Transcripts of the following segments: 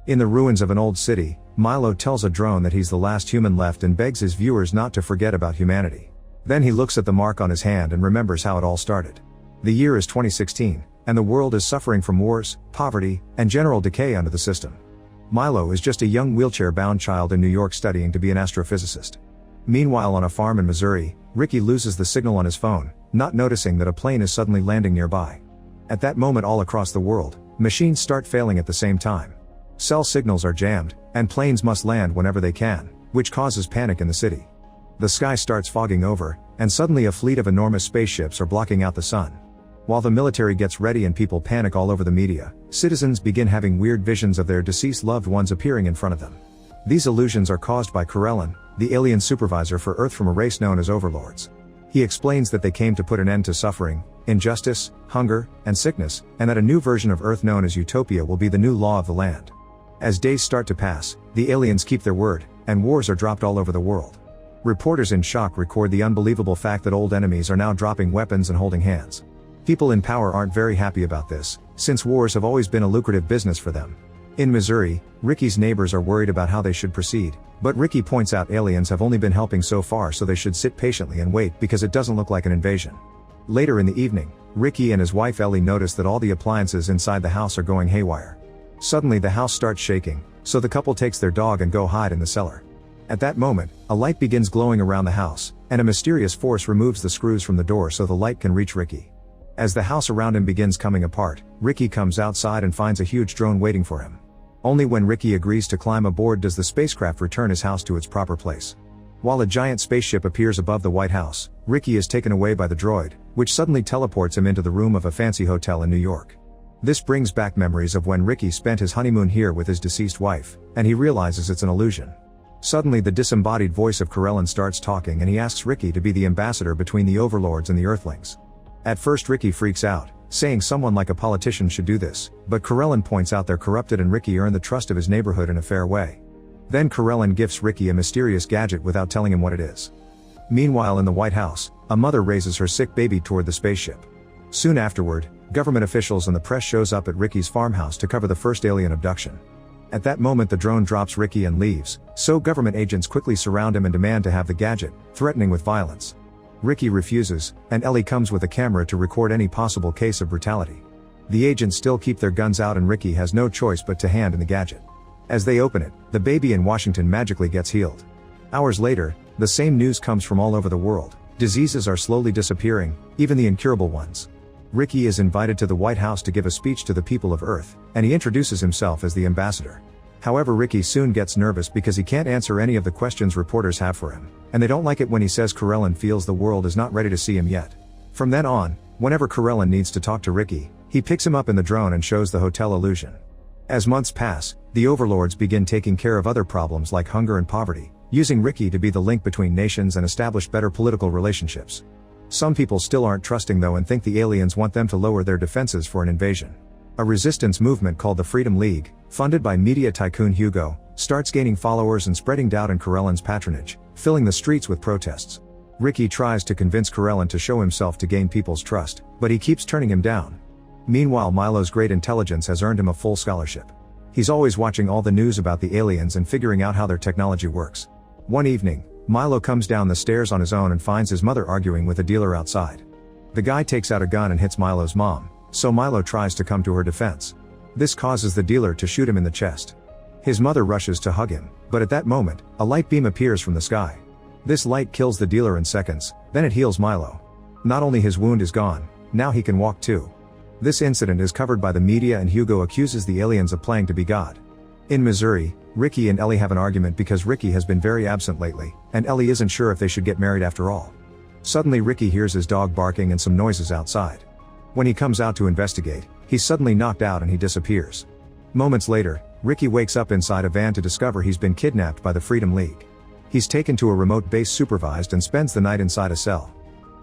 In the ruins of an old city, Milo tells a drone that he's the last human left and begs his viewers not to forget about humanity. Then he looks at the mark on his hand and remembers how it all started. The year is 2016, and the world is suffering from wars, poverty, and general decay under the system. Milo is just a young wheelchair-bound child in New York studying to be an astrophysicist. Meanwhile, on a farm in Missouri, Ricky loses the signal on his phone, not noticing that a plane is suddenly landing nearby. At that moment, all across the world, machines start failing at the same time. Cell signals are jammed, and planes must land whenever they can, which causes panic in the city. The sky starts fogging over, and suddenly a fleet of enormous spaceships are blocking out the sun. While the military gets ready and people panic all over the media, citizens begin having weird visions of their deceased loved ones appearing in front of them. These illusions are caused by Corellin, the alien supervisor for Earth from a race known as Overlords. He explains that they came to put an end to suffering, injustice, hunger, and sickness, and that a new version of Earth known as Utopia will be the new law of the land. As days start to pass, the aliens keep their word, and wars are dropped all over the world. Reporters in shock record the unbelievable fact that old enemies are now dropping weapons and holding hands. People in power aren't very happy about this, since wars have always been a lucrative business for them. In Missouri, Ricky's neighbors are worried about how they should proceed, but Ricky points out aliens have only been helping so far, so they should sit patiently and wait because it doesn't look like an invasion. Later in the evening, Ricky and his wife Ellie notice that all the appliances inside the house are going haywire. Suddenly the house starts shaking, so the couple takes their dog and go hide in the cellar. At that moment, a light begins glowing around the house, and a mysterious force removes the screws from the door so the light can reach Ricky. As the house around him begins coming apart, Ricky comes outside and finds a huge drone waiting for him. Only when Ricky agrees to climb aboard does the spacecraft return his house to its proper place. While a giant spaceship appears above the White House, Ricky is taken away by the droid, which suddenly teleports him into the room of a fancy hotel in New York. This brings back memories of when Ricky spent his honeymoon here with his deceased wife, and he realizes it's an illusion. Suddenly the disembodied voice of Corellin starts talking and he asks Ricky to be the ambassador between the Overlords and the Earthlings. At first Ricky freaks out, saying someone like a politician should do this, but Corellin points out they're corrupted and Ricky earned the trust of his neighborhood in a fair way. Then Corellin gifts Ricky a mysterious gadget without telling him what it is. Meanwhile in the White House, a mother raises her sick baby toward the spaceship. Soon afterward, government officials and the press shows up at Ricky's farmhouse to cover the first alien abduction. At that moment the drone drops Ricky and leaves, so government agents quickly surround him and demand to have the gadget, threatening with violence. Ricky refuses, and Ellie comes with a camera to record any possible case of brutality. The agents still keep their guns out and Ricky has no choice but to hand in the gadget. As they open it, the baby in Washington magically gets healed. Hours later, the same news comes from all over the world. Diseases are slowly disappearing, even the incurable ones. Ricky is invited to the White House to give a speech to the people of Earth, and he introduces himself as the ambassador. However, Ricky soon gets nervous because he can't answer any of the questions reporters have for him, and they don't like it when he says Corellin feels the world is not ready to see him yet. From then on, whenever Corellin needs to talk to Ricky, he picks him up in the drone and shows the hotel illusion. As months pass, the Overlords begin taking care of other problems like hunger and poverty, using Ricky to be the link between nations and establish better political relationships. Some people still aren't trusting though and think the aliens want them to lower their defenses for an invasion. A resistance movement called the Freedom League, funded by media tycoon Hugo, starts gaining followers and spreading doubt in Corellin's patronage, filling the streets with protests. Ricky tries to convince Corellin to show himself to gain people's trust, but he keeps turning him down. Meanwhile, Milo's great intelligence has earned him a full scholarship. He's always watching all the news about the aliens and figuring out how their technology works. One evening, Milo comes down the stairs on his own and finds his mother arguing with a dealer outside. The guy takes out a gun and hits Milo's mom, so Milo tries to come to her defense. This causes the dealer to shoot him in the chest. His mother rushes to hug him, but at that moment, a light beam appears from the sky. This light kills the dealer in seconds, then it heals Milo. Not only his wound is gone, now he can walk too. This incident is covered by the media and Hugo accuses the aliens of playing to be God. In Missouri, Ricky and Ellie have an argument because Ricky has been very absent lately, and Ellie isn't sure if they should get married after all. Suddenly Ricky hears his dog barking and some noises outside. When he comes out to investigate, he's suddenly knocked out and he disappears. Moments later, Ricky wakes up inside a van to discover he's been kidnapped by the Freedom League. He's taken to a remote base supervised and spends the night inside a cell.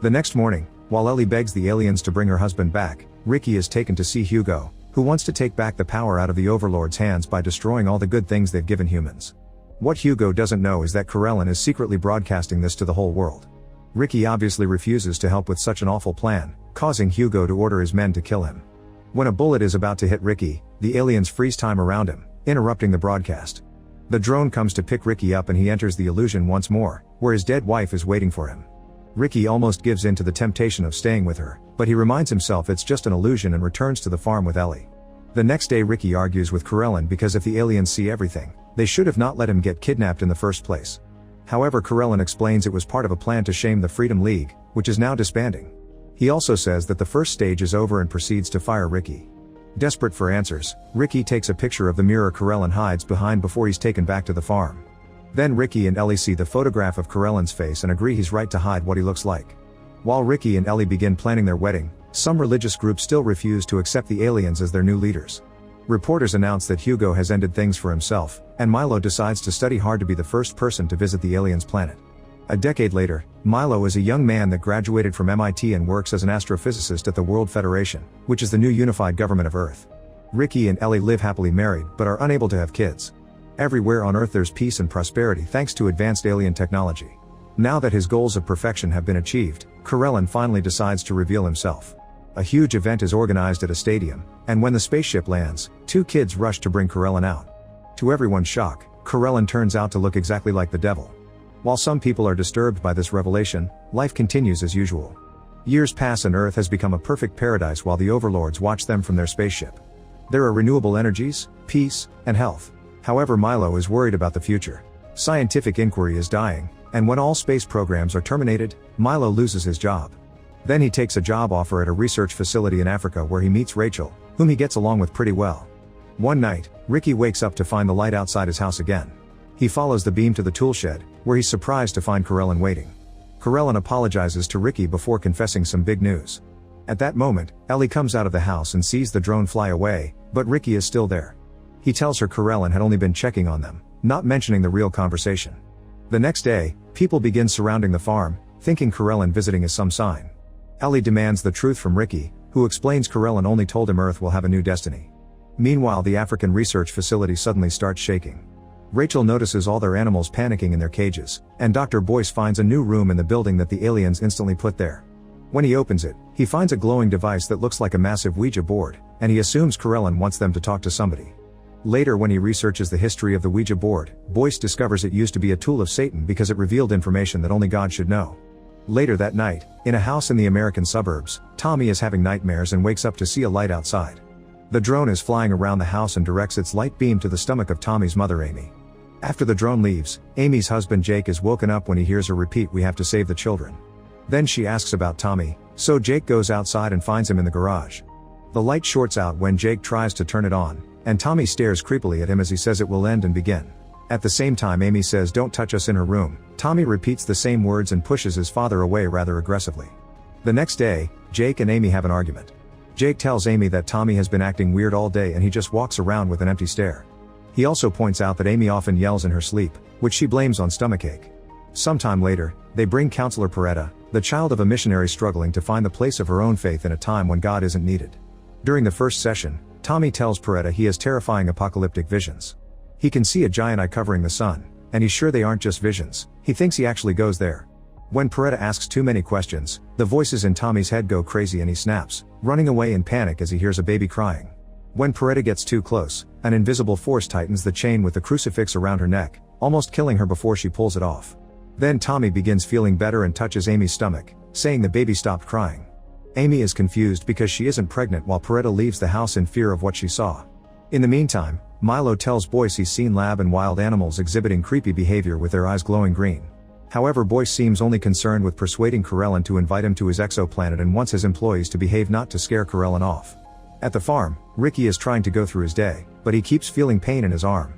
The next morning, while Ellie begs the aliens to bring her husband back, Ricky is taken to see Hugo, who wants to take back the power out of the Overlord's hands by destroying all the good things they've given humans. What Hugo doesn't know is that Corellin is secretly broadcasting this to the whole world. Ricky obviously refuses to help with such an awful plan, causing Hugo to order his men to kill him. When a bullet is about to hit Ricky, the aliens freeze time around him, interrupting the broadcast. The drone comes to pick Ricky up and he enters the illusion once more, where his dead wife is waiting for him. Ricky almost gives in to the temptation of staying with her, but he reminds himself it's just an illusion and returns to the farm with Ellie. The next day Ricky argues with Karelin because if the aliens see everything, they should have not let him get kidnapped in the first place. However, Karelin explains it was part of a plan to shame the Freedom League, which is now disbanding. He also says that the first stage is over and proceeds to fire Ricky. Desperate for answers, Ricky takes a picture of the mirror Karelin hides behind before he's taken back to the farm. Then Ricky and Ellie see the photograph of Karelin's face and agree he's right to hide what he looks like. While Ricky and Ellie begin planning their wedding, some religious groups still refuse to accept the aliens as their new leaders. Reporters announce that Hugo has ended things for himself, and Milo decides to study hard to be the first person to visit the aliens' planet. A decade later, Milo is a young man that graduated from MIT and works as an astrophysicist at the World Federation, which is the new unified government of Earth. Ricky and Ellie live happily married but are unable to have kids. Everywhere on Earth there's peace and prosperity thanks to advanced alien technology. Now that his goals of perfection have been achieved, Karelin finally decides to reveal himself. A huge event is organized at a stadium, and when the spaceship lands, two kids rush to bring Karelin out. To everyone's shock, Karelin turns out to look exactly like the devil. While some people are disturbed by this revelation, life continues as usual. Years pass and Earth has become a perfect paradise while the overlords watch them from their spaceship. There are renewable energies, peace, and health. However, Milo is worried about the future. Scientific inquiry is dying, and when all space programs are terminated, Milo loses his job. Then he takes a job offer at a research facility in Africa where he meets Rachel, whom he gets along with pretty well. One night, Ricky wakes up to find the light outside his house again. He follows the beam to the tool shed, where he's surprised to find Karelin waiting. Karelin apologizes to Ricky before confessing some big news. At that moment, Ellie comes out of the house and sees the drone fly away, but Ricky is still there. He tells her Karelin had only been checking on them, not mentioning the real conversation. The next day, people begin surrounding the farm, thinking Karelin visiting is some sign. Ellie demands the truth from Ricky, who explains Karelin only told him Earth will have a new destiny. Meanwhile, the African research facility suddenly starts shaking. Rachel notices all their animals panicking in their cages, and Dr. Boyce finds a new room in the building that the aliens instantly put there. When he opens it, he finds a glowing device that looks like a massive Ouija board, and he assumes Karelin wants them to talk to somebody. Later, when he researches the history of the Ouija board, Boyce discovers it used to be a tool of Satan because it revealed information that only God should know. Later that night, in a house in the American suburbs, Tommy is having nightmares and wakes up to see a light outside. The drone is flying around the house and directs its light beam to the stomach of Tommy's mother, Amy. After the drone leaves, Amy's husband Jake is woken up when he hears her repeat, "We have to save the children." Then she asks about Tommy, so Jake goes outside and finds him in the garage. The light shorts out when Jake tries to turn it on, and Tommy stares creepily at him as he says it will end and begin. At the same time, Amy says don't touch us in her room. Tommy repeats the same words and pushes his father away rather aggressively. The next day, Jake and Amy have an argument. Jake tells Amy that Tommy has been acting weird all day and he just walks around with an empty stare. He also points out that Amy often yells in her sleep, which she blames on stomachache. Sometime later, they bring Counselor Peretta, the child of a missionary struggling to find the place of her own faith in a time when God isn't needed. During the first session, Tommy tells Peretta he has terrifying apocalyptic visions. He can see a giant eye covering the sun, and he's sure they aren't just visions. He thinks he actually goes there. When Peretta asks too many questions, the voices in Tommy's head go crazy and he snaps, running away in panic as he hears a baby crying. When Peretta gets too close, an invisible force tightens the chain with the crucifix around her neck, almost killing her before she pulls it off. Then Tommy begins feeling better and touches Amy's stomach, saying the baby stopped crying. Amy is confused because she isn't pregnant while Peretta leaves the house in fear of what she saw. In the meantime, Milo tells Boyce he's seen lab and wild animals exhibiting creepy behavior with their eyes glowing green. However, Boyce seems only concerned with persuading Karelin to invite him to his exoplanet and wants his employees to behave not to scare Karelin off. At the farm, Ricky is trying to go through his day, but he keeps feeling pain in his arm.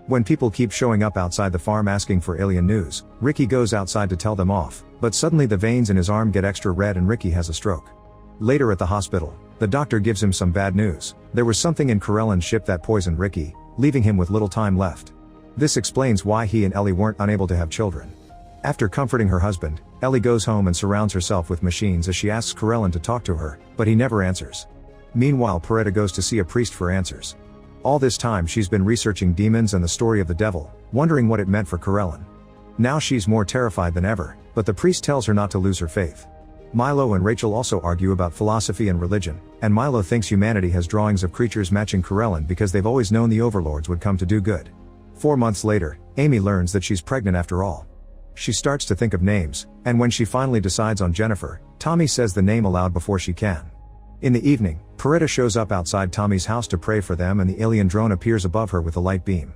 When people keep showing up outside the farm asking for alien news, Ricky goes outside to tell them off, but suddenly the veins in his arm get extra red and Ricky has a stroke. Later at the hospital, the doctor gives him some bad news. There was something in Karelin's ship that poisoned Ricky, leaving him with little time left. This explains why he and Ellie weren't unable to have children. After comforting her husband, Ellie goes home and surrounds herself with machines as she asks Karelin to talk to her, but he never answers. Meanwhile, Peretta goes to see a priest for answers. All this time she's been researching demons and the story of the devil, wondering what it meant for Karelin. Now she's more terrified than ever, but the priest tells her not to lose her faith. Milo and Rachel also argue about philosophy and religion, and Milo thinks humanity has drawings of creatures matching Corellin because they've always known the overlords would come to do good. 4 months later, Amy learns that she's pregnant after all. She starts to think of names, and when she finally decides on Jennifer, Tommy says the name aloud before she can. In the evening, Peretta shows up outside Tommy's house to pray for them, and the alien drone appears above her with a light beam.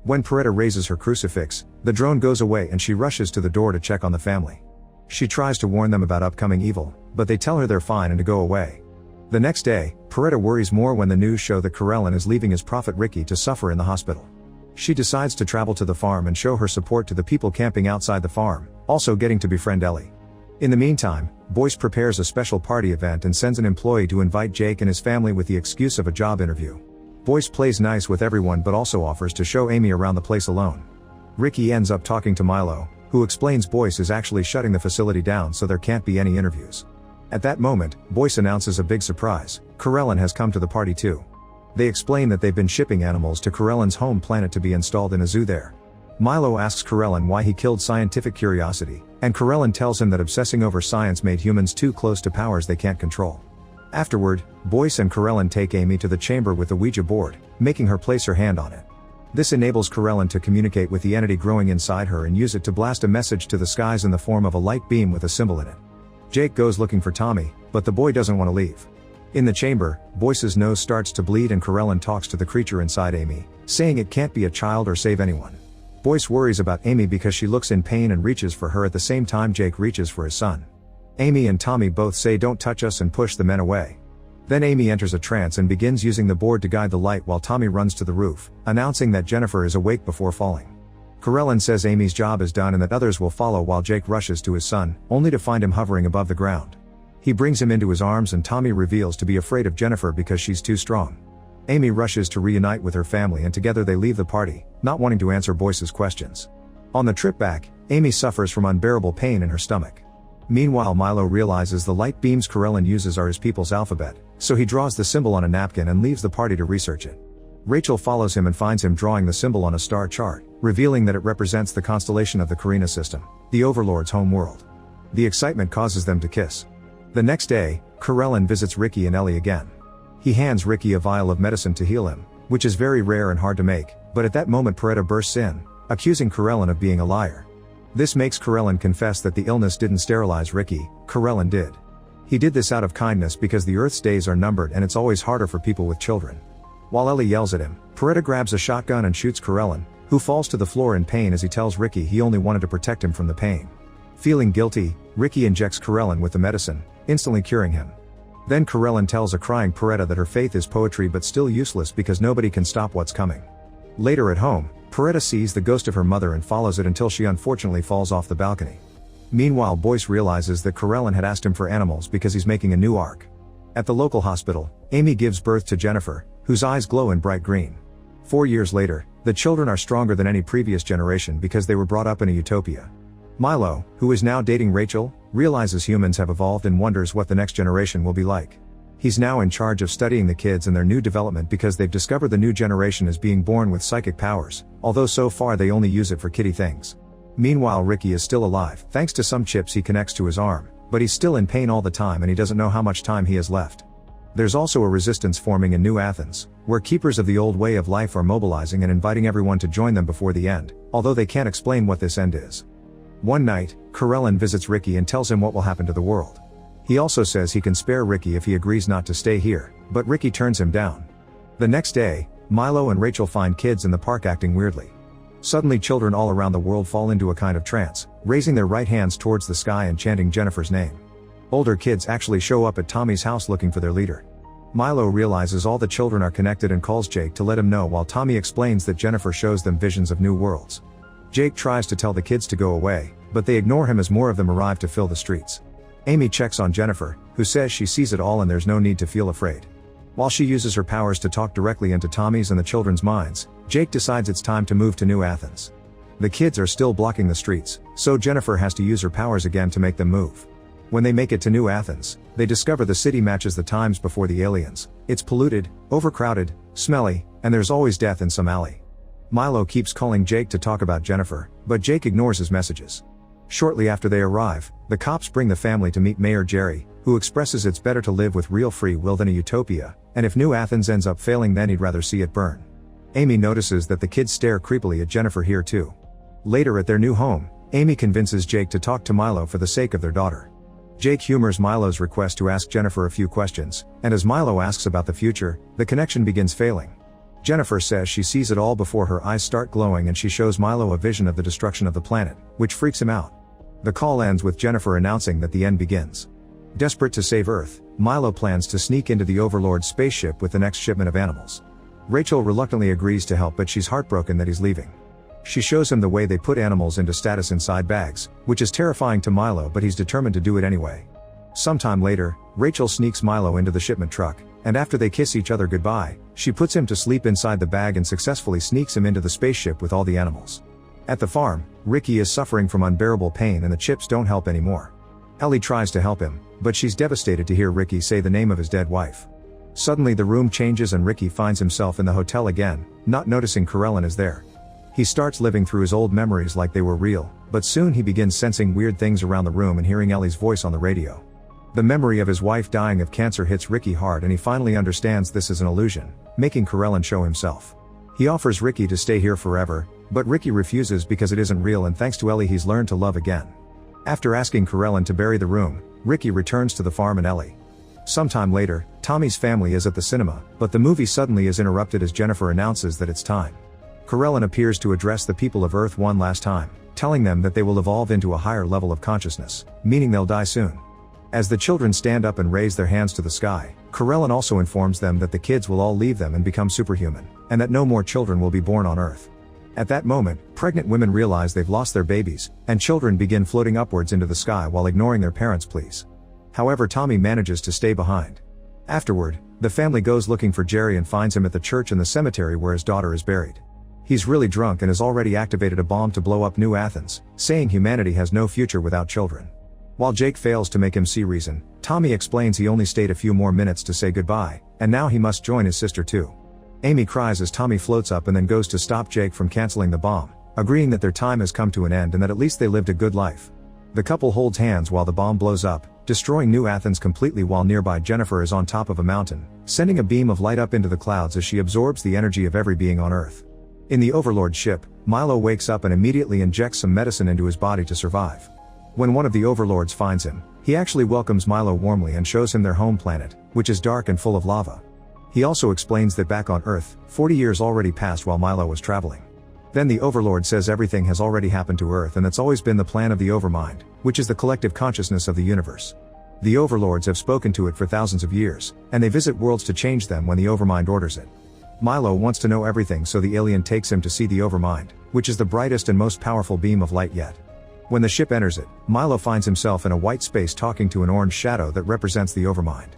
When Peretta raises her crucifix, the drone goes away and she rushes to the door to check on the family. She tries to warn them about upcoming evil, but they tell her they're fine and to go away. The next day, Peretta worries more when the news show that Corellin is leaving his prophet Ricky to suffer in the hospital. She decides to travel to the farm and show her support to the people camping outside the farm, also getting to befriend Ellie. In the meantime, Boyce prepares a special party event and sends an employee to invite Jake and his family with the excuse of a job interview. Boyce plays nice with everyone but also offers to show Amy around the place alone. Ricky ends up talking to Milo, who explains Boyce is actually shutting the facility down so there can't be any interviews. At that moment, Boyce announces a big surprise: Corellin has come to the party too. They explain that they've been shipping animals to Corellin's home planet to be installed in a zoo there. Milo asks Corellin why he killed scientific curiosity, and Corellin tells him that obsessing over science made humans too close to powers they can't control. Afterward, Boyce and Corellin take Amy to the chamber with the Ouija board, making her place her hand on it. This enables Corellin to communicate with the entity growing inside her and use it to blast a message to the skies in the form of a light beam with a symbol in it. Jake goes looking for Tommy, but the boy doesn't want to leave. In the chamber, Boyce's nose starts to bleed and Corellin talks to the creature inside Amy, saying it can't be a child or save anyone. Boyce worries about Amy because she looks in pain and reaches for her at the same time Jake reaches for his son. Amy and Tommy both say don't touch us and push the men away. Then Amy enters a trance and begins using the board to guide the light while Tommy runs to the roof, announcing that Jennifer is awake before falling. Corellin says Amy's job is done and that others will follow while Jake rushes to his son, only to find him hovering above the ground. He brings him into his arms and Tommy reveals to be afraid of Jennifer because she's too strong. Amy rushes to reunite with her family and together they leave the party, not wanting to answer Boyce's questions. On the trip back, Amy suffers from unbearable pain in her stomach. Meanwhile, Milo realizes the light beams Corellin uses are his people's alphabet, so he draws the symbol on a napkin and leaves the party to research it. Rachel follows him and finds him drawing the symbol on a star chart, revealing that it represents the constellation of the Carina system, the Overlord's home world. The excitement causes them to kiss. The next day, Corellin visits Ricky and Ellie again. He hands Ricky a vial of medicine to heal him, which is very rare and hard to make, but at that moment Peretta bursts in, accusing Corellin of being a liar. This makes Corellin confess that the illness didn't sterilize Ricky, Corellin did. He did this out of kindness because the Earth's days are numbered and it's always harder for people with children. While Ellie yells at him, Peretta grabs a shotgun and shoots Corellin, who falls to the floor in pain as he tells Ricky he only wanted to protect him from the pain. Feeling guilty, Ricky injects Corellin with the medicine, instantly curing him. Then Corellin tells a crying Peretta that her faith is poetry but still useless because nobody can stop what's coming. Later at home, Peretta sees the ghost of her mother and follows it until she unfortunately falls off the balcony. Meanwhile, Boyce realizes that Corellin had asked him for animals because he's making a new ark. At the local hospital, Amy gives birth to Jennifer, whose eyes glow in bright green. 4 years later, the children are stronger than any previous generation because they were brought up in a utopia. Milo, who is now dating Rachel, realizes humans have evolved and wonders what the next generation will be like. He's now in charge of studying the kids and their new development because they've discovered the new generation is being born with psychic powers, although so far they only use it for kiddie things. Meanwhile, Ricky is still alive thanks to some chips he connects to his arm, but he's still in pain all the time and he doesn't know how much time he has left. There's also a resistance forming in New Athens, where keepers of the old way of life are mobilizing and inviting everyone to join them before the end, although they can't explain what this end is. One night, Corellin visits Ricky and tells him what will happen to the world. He also says he can spare Ricky if he agrees not to stay here, but Ricky turns him down. The next day, Milo and Rachel find kids in the park acting weirdly. Suddenly children all around the world fall into a kind of trance, raising their right hands towards the sky and chanting Jennifer's name. Older kids actually show up at Tommy's house looking for their leader. Milo realizes all the children are connected and calls Jake to let him know while Tommy explains that Jennifer shows them visions of new worlds. Jake tries to tell the kids to go away, but they ignore him as more of them arrive to fill the streets. Amy checks on Jennifer, who says she sees it all and there's no need to feel afraid. While she uses her powers to talk directly into Tommy's and the children's minds, Jake decides it's time to move to New Athens. The kids are still blocking the streets, so Jennifer has to use her powers again to make them move. When they make it to New Athens, they discover the city matches the times before the aliens. It's polluted, overcrowded, smelly, and there's always death in some alley. Milo keeps calling Jake to talk about Jennifer, but Jake ignores his messages. Shortly after they arrive, the cops bring the family to meet Mayor Jerry, who expresses it's better to live with real free will than a utopia, and if New Athens ends up failing then he'd rather see it burn. Amy notices that the kids stare creepily at Jennifer here too. Later at their new home, Amy convinces Jake to talk to Milo for the sake of their daughter. Jake humors Milo's request to ask Jennifer a few questions, and as Milo asks about the future, the connection begins failing. Jennifer says she sees it all before her eyes start glowing and she shows Milo a vision of the destruction of the planet, which freaks him out. The call ends with Jennifer announcing that the end begins. Desperate to save Earth, Milo plans to sneak into the Overlord's spaceship with the next shipment of animals. Rachel reluctantly agrees to help but she's heartbroken that he's leaving. She shows him the way they put animals into status inside bags, which is terrifying to Milo but he's determined to do it anyway. Sometime later, Rachel sneaks Milo into the shipment truck, and after they kiss each other goodbye, she puts him to sleep inside the bag and successfully sneaks him into the spaceship with all the animals. At the farm, Ricky is suffering from unbearable pain and the chips don't help anymore. Ellie tries to help him, but she's devastated to hear Ricky say the name of his dead wife. Suddenly the room changes and Ricky finds himself in the hotel again, not noticing Corellin is there. He starts living through his old memories like they were real, but soon he begins sensing weird things around the room and hearing Ellie's voice on the radio. The memory of his wife dying of cancer hits Ricky hard and he finally understands this is an illusion, making Corellin show himself. He offers Ricky to stay here forever, but Ricky refuses because it isn't real and thanks to Ellie he's learned to love again. After asking Corellin to bury the room, Ricky returns to the farm and Ellie. Sometime later, Tommy's family is at the cinema, but the movie suddenly is interrupted as Jennifer announces that it's time. Corellin appears to address the people of Earth one last time, telling them that they will evolve into a higher level of consciousness, meaning they'll die soon. As the children stand up and raise their hands to the sky, Corellin also informs them that the kids will all leave them and become superhuman, and that no more children will be born on Earth. At that moment, pregnant women realize they've lost their babies, and children begin floating upwards into the sky while ignoring their parents' pleas. However, Tommy manages to stay behind. Afterward, the family goes looking for Jerry and finds him at the church and the cemetery where his daughter is buried. He's really drunk and has already activated a bomb to blow up New Athens, saying humanity has no future without children. While Jake fails to make him see reason, Tommy explains he only stayed a few more minutes to say goodbye, and now he must join his sister too. Amy cries as Tommy floats up and then goes to stop Jake from canceling the bomb, agreeing that their time has come to an end and that at least they lived a good life. The couple holds hands while the bomb blows up, destroying New Athens completely while nearby Jennifer is on top of a mountain, sending a beam of light up into the clouds as she absorbs the energy of every being on Earth. In the Overlord ship, Milo wakes up and immediately injects some medicine into his body to survive. When one of the Overlords finds him, he actually welcomes Milo warmly and shows him their home planet, which is dark and full of lava. He also explains that back on Earth, 40 years already passed while Milo was traveling. Then the Overlord says everything has already happened to Earth and that's always been the plan of the Overmind, which is the collective consciousness of the universe. The Overlords have spoken to it for thousands of years, and they visit worlds to change them when the Overmind orders it. Milo wants to know everything, so the alien takes him to see the Overmind, which is the brightest and most powerful beam of light yet. When the ship enters it, Milo finds himself in a white space talking to an orange shadow that represents the Overmind.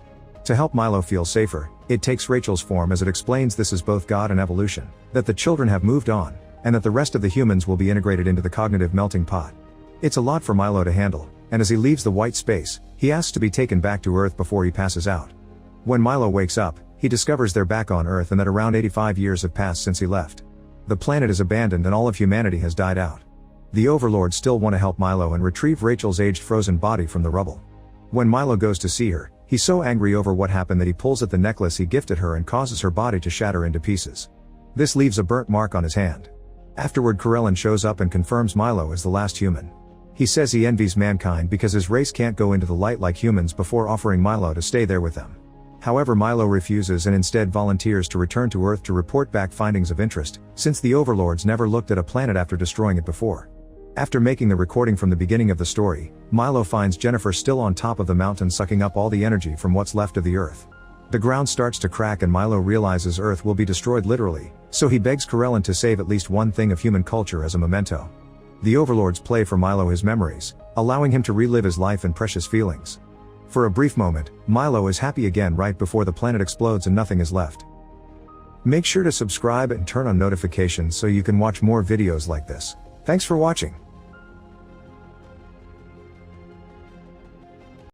To help Milo feel safer, it takes Rachel's form as it explains this is both God and evolution, that the children have moved on, and that the rest of the humans will be integrated into the cognitive melting pot. It's a lot for Milo to handle, and as he leaves the white space, he asks to be taken back to Earth before he passes out. When Milo wakes up, he discovers they're back on Earth and that around 85 years have passed since he left. The planet is abandoned and all of humanity has died out. The Overlords still want to help Milo and retrieve Rachel's aged frozen body from the rubble. When Milo goes to see her, he's so angry over what happened that he pulls at the necklace he gifted her and causes her body to shatter into pieces. This leaves a burnt mark on his hand. Afterward, Corellin shows up and confirms Milo is the last human. He says he envies mankind because his race can't go into the light like humans before offering Milo to stay there with them. However, Milo refuses and instead volunteers to return to Earth to report back findings of interest, since the Overlords never looked at a planet after destroying it before. After making the recording from the beginning of the story, Milo finds Jennifer still on top of the mountain sucking up all the energy from what's left of the Earth. The ground starts to crack and Milo realizes Earth will be destroyed literally, so he begs Corellin to save at least one thing of human culture as a memento. The Overlords play for Milo his memories, allowing him to relive his life and precious feelings. For a brief moment, Milo is happy again right before the planet explodes and nothing is left. Make sure to subscribe and turn on notifications so you can watch more videos like this. Thanks for watching.